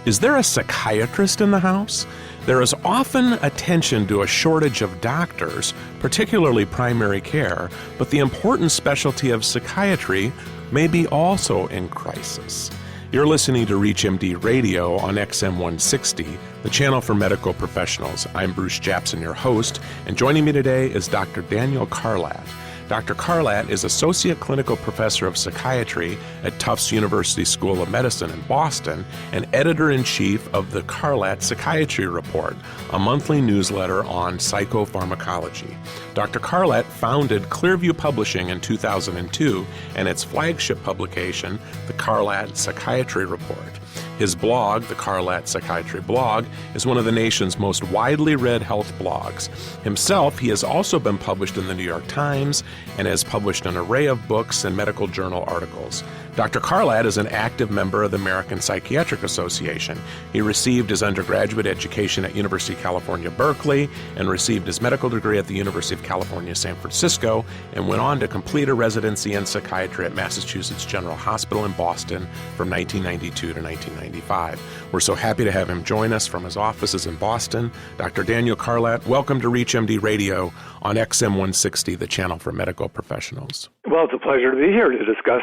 Is there a psychiatrist in the house? There is often attention to a shortage of doctors, particularly primary care, but the important specialty of psychiatry may be also in crisis. You're listening to ReachMD Radio on XM 160, the channel for medical professionals. I'm Bruce Japsen, your host, and joining me today is Dr. Daniel Carlat. Dr. Carlat is Associate Clinical Professor of Psychiatry at Tufts University School of Medicine in Boston and Editor-in-Chief of the Carlat Psychiatry Report, a monthly newsletter on psychopharmacology. Dr. Carlat founded Clearview Publishing in 2002 and its flagship publication, the Carlat Psychiatry Report. His blog, the Carlat Psychiatry Blog, is one of the nation's most widely read health blogs. Himself, he has also been published in the New York Times and has published an array of books and medical journal articles. Dr. Carlat is an active member of the American Psychiatric Association. He received his undergraduate education at University of California, Berkeley, and received his medical degree at the University of California, San Francisco, and went on to complete a residency in psychiatry at Massachusetts General Hospital in Boston from 1992 to 1995. We're so happy to have him join us from his offices in Boston. Dr. Daniel Carlat, welcome to ReachMD Radio on XM 160, the channel for medical professionals. Well, it's a pleasure to be here to discuss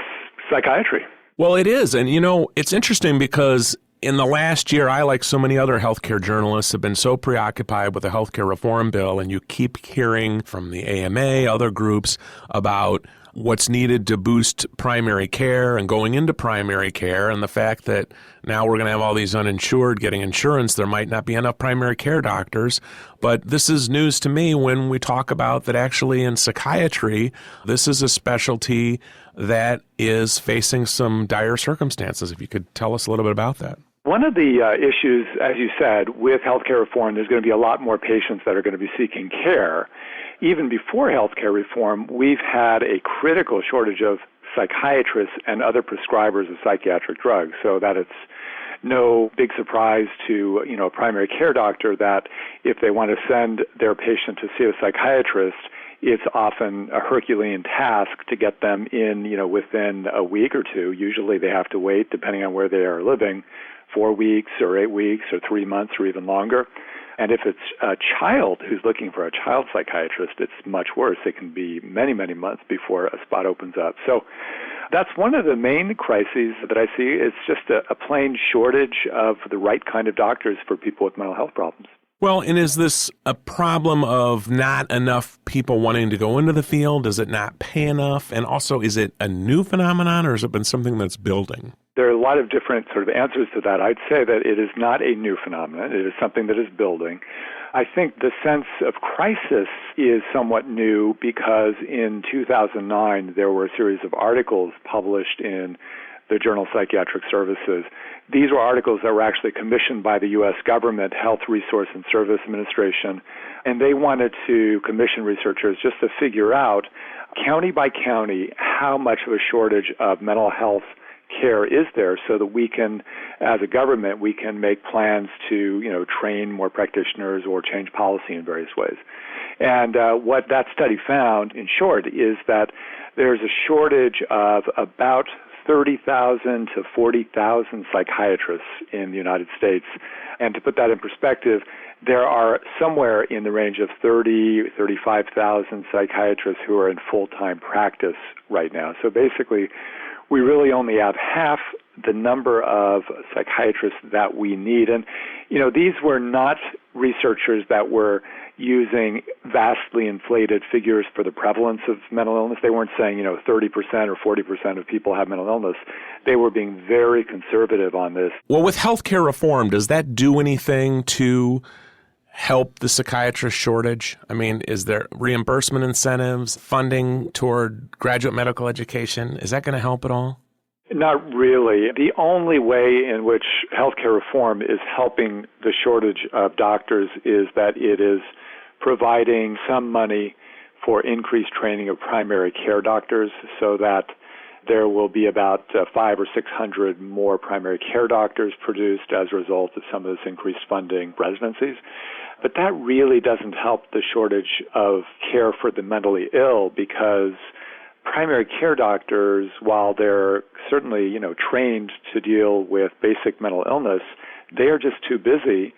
psychiatry. Well, it is. And, you know, it's interesting because in the last year, I, like so many other healthcare journalists, have been so preoccupied with the healthcare reform bill, and you keep hearing from the AMA, other groups, about what's needed to boost primary care and going into primary care, and the fact that now we're going to have all these uninsured getting insurance. There might not be enough primary care doctors. But this is news to me when we talk about that actually in psychiatry, this is a specialty that is facing some dire circumstances. If you could tell us a little bit about that. One of the issues, as you said, with healthcare reform, there's going to be a lot more patients that are going to be seeking care. Even before healthcare reform, we've had a critical shortage of psychiatrists and other prescribers of psychiatric drugs, so that it's no big surprise to, a primary care doctor that if they want to send their patient to see a psychiatrist, it's often a Herculean task to get them in, within a week or two. Usually they have to wait, depending on where they are living, 4 weeks or 8 weeks or 3 months or even longer. And if it's a child who's looking for a child psychiatrist, it's much worse. It can be many, many months before a spot opens up. So that's one of the main crises that I see. It's just a plain shortage of the right kind of doctors for people with mental health problems. Well, and is this a problem of not enough people wanting to go into the field? Does it not pay enough? And also, is it a new phenomenon, or has it been something that's building? There are a lot of different sort of answers to that. I'd say that it is not a new phenomenon. It is something that is building. I think the sense of crisis is somewhat new because in 2009, there were a series of articles published in the journal Psychiatric Services. These were articles that were actually commissioned by the U.S. government, Health Resource and Service Administration, and they wanted to commission researchers just to figure out, county by county, how much of a shortage of mental health care is there so that we can, as a government, we can make plans to, train more practitioners or change policy in various ways. And what that study found, in short, is that there's a shortage of about 30,000 to 40,000 psychiatrists in the United States. And to put that in perspective, there are somewhere in the range of 35,000 psychiatrists who are in full-time practice right now. So basically, we really only have half the number of psychiatrists that we need. And, these were not researchers that were using vastly inflated figures for the prevalence of mental illness. They weren't saying, 30% or 40% of people have mental illness. They were being very conservative on this. Well, with healthcare reform, does that do anything to help the psychiatrist shortage? I mean, is there reimbursement incentives, funding toward graduate medical education? Is that going to help at all? Not really. The only way in which healthcare reform is helping the shortage of doctors is that it is providing some money for increased training of primary care doctors so that there will be about 500 or 600 more primary care doctors produced as a result of some of this increased funding residencies. But that really doesn't help the shortage of care for the mentally ill because primary care doctors, while they're certainly, trained to deal with basic mental illness, they are just too busy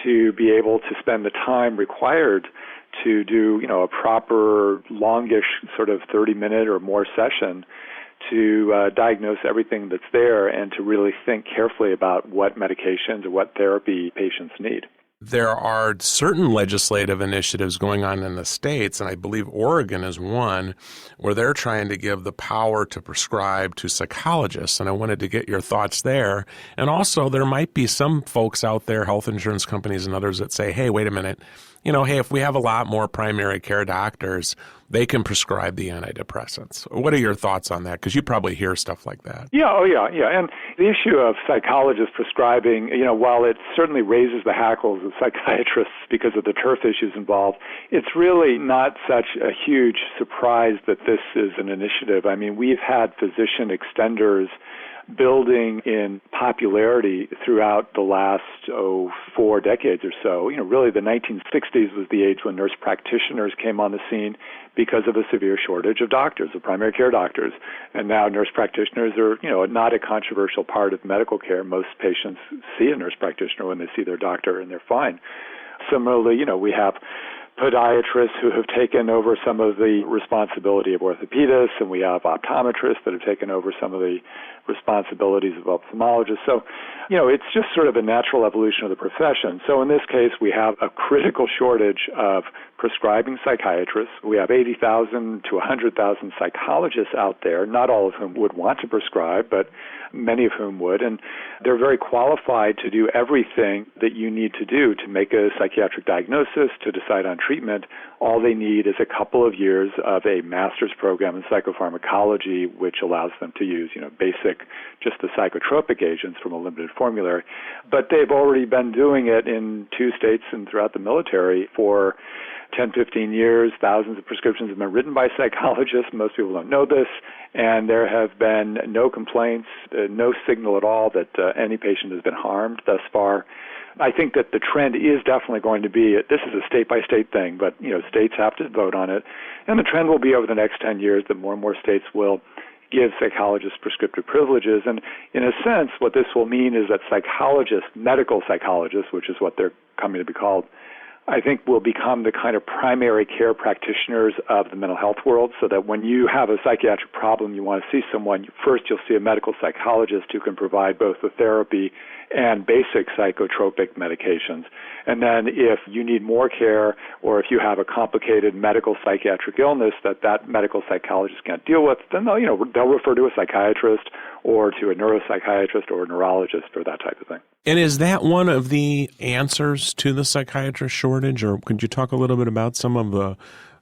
to be able to spend the time required to do, a proper longish sort of 30-minute or more session to diagnose everything that's there and to really think carefully about what medications or what therapy patients need. There are certain legislative initiatives going on in the states, and I believe Oregon is one, where they're trying to give the power to prescribe to psychologists, and I wanted to get your thoughts there. And also, there might be some folks out there, health insurance companies and others, that say, hey, wait a minute, hey, if we have a lot more primary care doctors, they can prescribe the antidepressants. What are your thoughts on that? Because you probably hear stuff like that. Yeah. And the issue of psychologists prescribing, while it certainly raises the hackles of psychiatrists because of the turf issues involved, it's really not such a huge surprise that this is an initiative. I mean, we've had physician extenders building in popularity throughout the last, 4 decades or so. Really the 1960s was the age when nurse practitioners came on the scene because of a severe shortage of doctors, of primary care doctors. And now nurse practitioners are, not a controversial part of medical care. Most patients see a nurse practitioner when they see their doctor and they're fine. Similarly, we have podiatrists who have taken over some of the responsibility of orthopedists, and we have optometrists that have taken over some of the responsibilities of ophthalmologists. So, it's just sort of a natural evolution of the profession. So in this case, we have a critical shortage of prescribing psychiatrists. We have 80,000 to 100,000 psychologists out there, not all of whom would want to prescribe, but many of whom would. And they're very qualified to do everything that you need to do to make a psychiatric diagnosis, to decide on treatment. All they need is a couple of years of a master's program in psychopharmacology, which allows them to use, basic, just the psychotropic agents from a limited formulary. But they've already been doing it in 2 states and throughout the military for 10, 15 years. Thousands of prescriptions have been written by psychologists. Most people don't know this. And there have been no complaints, no signal at all that any patient has been harmed thus far. I think that the trend is definitely going to be, this is a state-by-state thing, but states have to vote on it. And the trend will be over the next 10 years that more and more states will give psychologists prescriptive privileges. And in a sense, what this will mean is that psychologists, medical psychologists, which is what they're coming to be called, I think will become the kind of primary care practitioners of the mental health world, so that when you have a psychiatric problem, you want to see someone, first you'll see a medical psychologist who can provide both the therapy and basic psychotropic medications. And then if you need more care, or if you have a complicated medical psychiatric illness that medical psychologist can't deal with, then they'll refer to a psychiatrist or to a neuropsychiatrist or a neurologist or that type of thing. And is that one of the answers to the psychiatrist shortage, or could you talk a little bit about some of the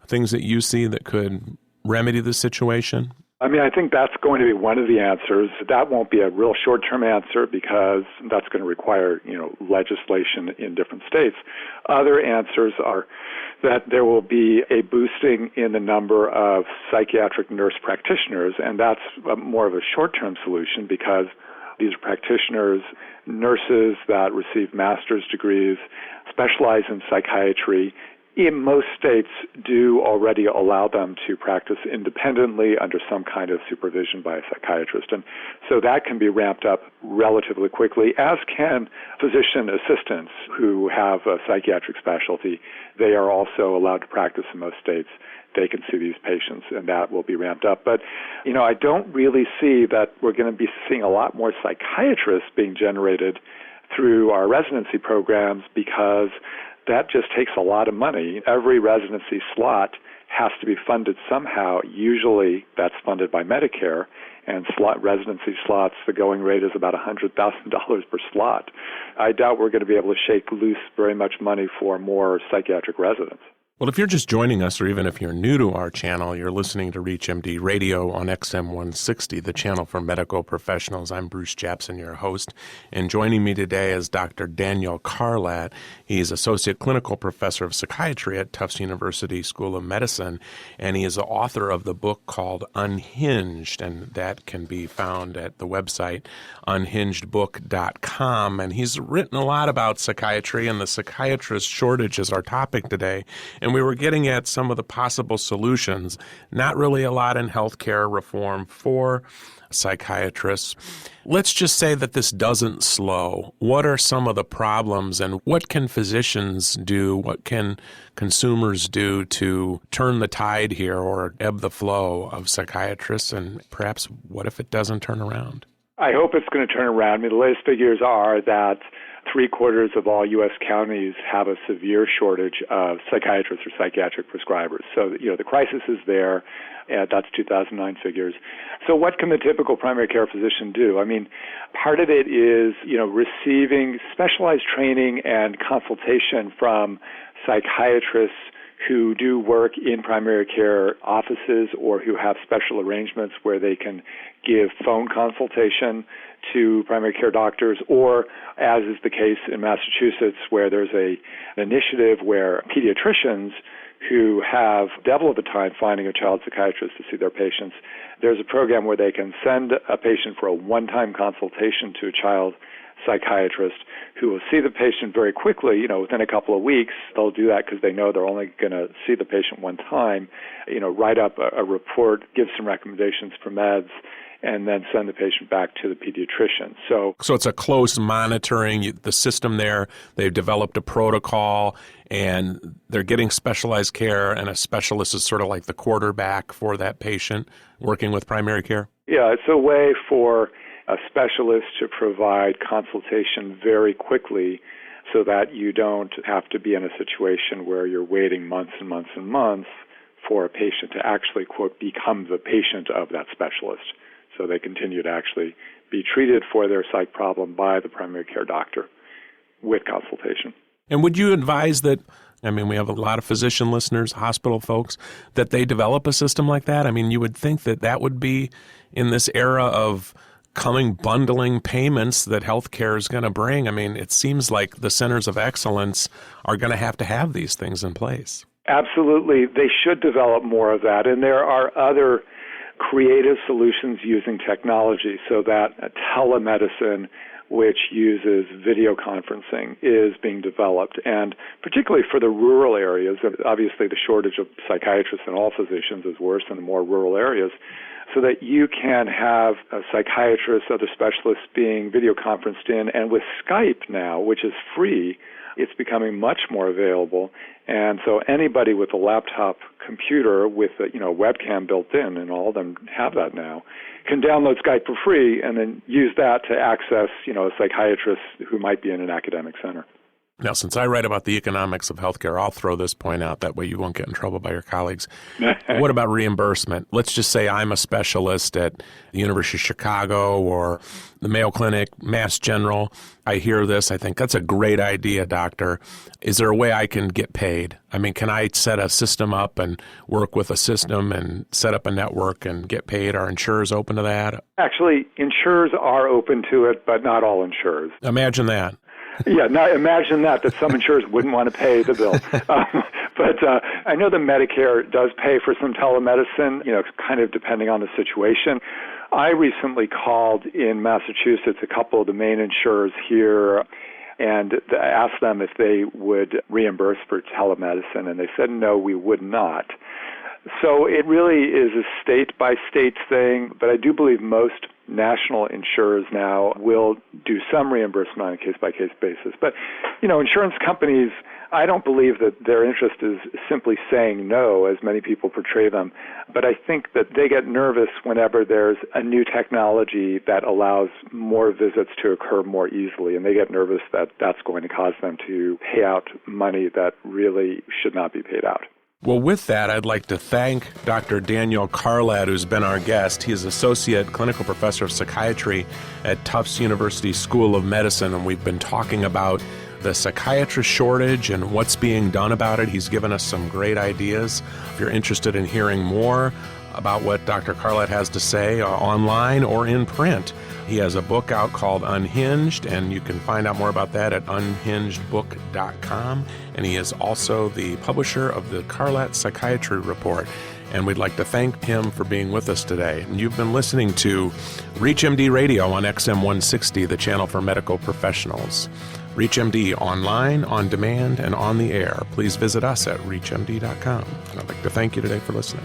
things that you see that could remedy the situation? I mean, I think that's going to be one of the answers. That won't be a real short-term answer because that's going to require, legislation in different states. Other answers are that there will be a boosting in the number of psychiatric nurse practitioners, and that's more of a short-term solution because these are practitioners, nurses that receive master's degrees, specialize in psychiatry. In most states do already allow them to practice independently under some kind of supervision by a psychiatrist. And so that can be ramped up relatively quickly, as can physician assistants who have a psychiatric specialty. They are also allowed to practice in most states. They can see these patients, and that will be ramped up. But, I don't really see that we're going to be seeing a lot more psychiatrists being generated through our residency programs because that just takes a lot of money. Every residency slot has to be funded somehow. Usually that's funded by Medicare, and residency slots, the going rate is about $100,000 per slot. I doubt we're going to be able to shake loose very much money for more psychiatric residents. Well, if you're just joining us, or even if you're new to our channel, you're listening to ReachMD Radio on XM 160, the channel for medical professionals. I'm Bruce Japsen, your host, and joining me today is Dr. Daniel Carlat. He's Associate Clinical Professor of Psychiatry at Tufts University School of Medicine, and he is the author of the book called Unhinged, and that can be found at the website unhingedbook.com. And he's written a lot about psychiatry, and the psychiatrist shortage is our topic today. and we were getting at some of the possible solutions. Not really a lot in healthcare reform for psychiatrists. Let's just say that this doesn't slow. What are some of the problems, and what can physicians do? What can consumers do to turn the tide here or ebb the flow of psychiatrists? And perhaps what if it doesn't turn around? I hope it's going to turn around. I mean, the latest figures are that 3/4 of all U.S. counties have a severe shortage of psychiatrists or psychiatric prescribers. So, the crisis is there. That's 2009 figures. So what can the typical primary care physician do? I mean, part of it is, receiving specialized training and consultation from psychiatrists who do work in primary care offices or who have special arrangements where they can give phone consultation to primary care doctors, or, as is the case in Massachusetts, where there's an initiative where pediatricians who have devil of a time finding a child psychiatrist to see their patients, there's a program where they can send a patient for a one-time consultation to a child psychiatrist who will see the patient very quickly, within a couple of weeks. They'll do that because they know they're only going to see the patient one time, write up a report, give some recommendations for meds, and then send the patient back to the pediatrician. So it's a close monitoring, the system there. They've developed a protocol, and they're getting specialized care, and a specialist is sort of like the quarterback for that patient working with primary care? Yeah, it's a way for a specialist to provide consultation very quickly so that you don't have to be in a situation where you're waiting months and months and months for a patient to actually, quote, become the patient of that specialist. So they continue to actually be treated for their psych problem by the primary care doctor with consultation. And would you advise that, we have a lot of physician listeners, hospital folks, that they develop a system like that? You would think that would be in this era of bundling payments that healthcare is going to bring. It seems like the centers of excellence are going to have these things in place. Absolutely. They should develop more of that. And there are other creative solutions using technology, so that telemedicine, which uses video conferencing, is being developed. And particularly for the rural areas, obviously the shortage of psychiatrists and all physicians is worse in the more rural areas, so that you can have a psychiatrist, other specialists being video conferenced in. And with Skype now, which is free, it's becoming much more available. And so anybody with a laptop computer with a webcam built in, and all of them have that now, can download Skype for free and then use that to access, a psychiatrist who might be in an academic center. Now, since I write about the economics of healthcare, I'll throw this point out. That way you won't get in trouble by your colleagues. What about reimbursement? Let's just say I'm a specialist at the University of Chicago or the Mayo Clinic, Mass General. I hear this. I think that's a great idea, doctor. Is there a way I can get paid? Can I set a system up and work with a system and set up a network and get paid? Are insurers open to that? Actually, insurers are open to it, but not all insurers. Imagine that. Yeah, now imagine that some insurers wouldn't want to pay the bill. But I know that Medicare does pay for some telemedicine, kind of depending on the situation. I recently called in Massachusetts a couple of the main insurers here and asked them if they would reimburse for telemedicine, and they said, no, we would not. So it really is a state-by-state thing, but I do believe most national insurers now will do some reimbursement on a case-by-case basis. But, insurance companies, I don't believe that their interest is simply saying no, as many people portray them. But I think that they get nervous whenever there's a new technology that allows more visits to occur more easily, and they get nervous that that's going to cause them to pay out money that really should not be paid out. Well, with that, I'd like to thank Dr. Daniel Carlat, who's been our guest. He is Associate Clinical Professor of Psychiatry at Tufts University School of Medicine, and we've been talking about the psychiatrist shortage and what's being done about it. He's given us some great ideas. If you're interested in hearing more about what Dr. Carlat has to say online or in print, he has a book out called Unhinged, and you can find out more about that at unhingedbook.com. And he is also the publisher of the Carlat Psychiatry Report. and we'd like to thank him for being with us today. And you've been listening to ReachMD Radio on XM 160, the channel for medical professionals. ReachMD online, on demand, and on the air. Please visit us at reachmd.com. And I'd like to thank you today for listening.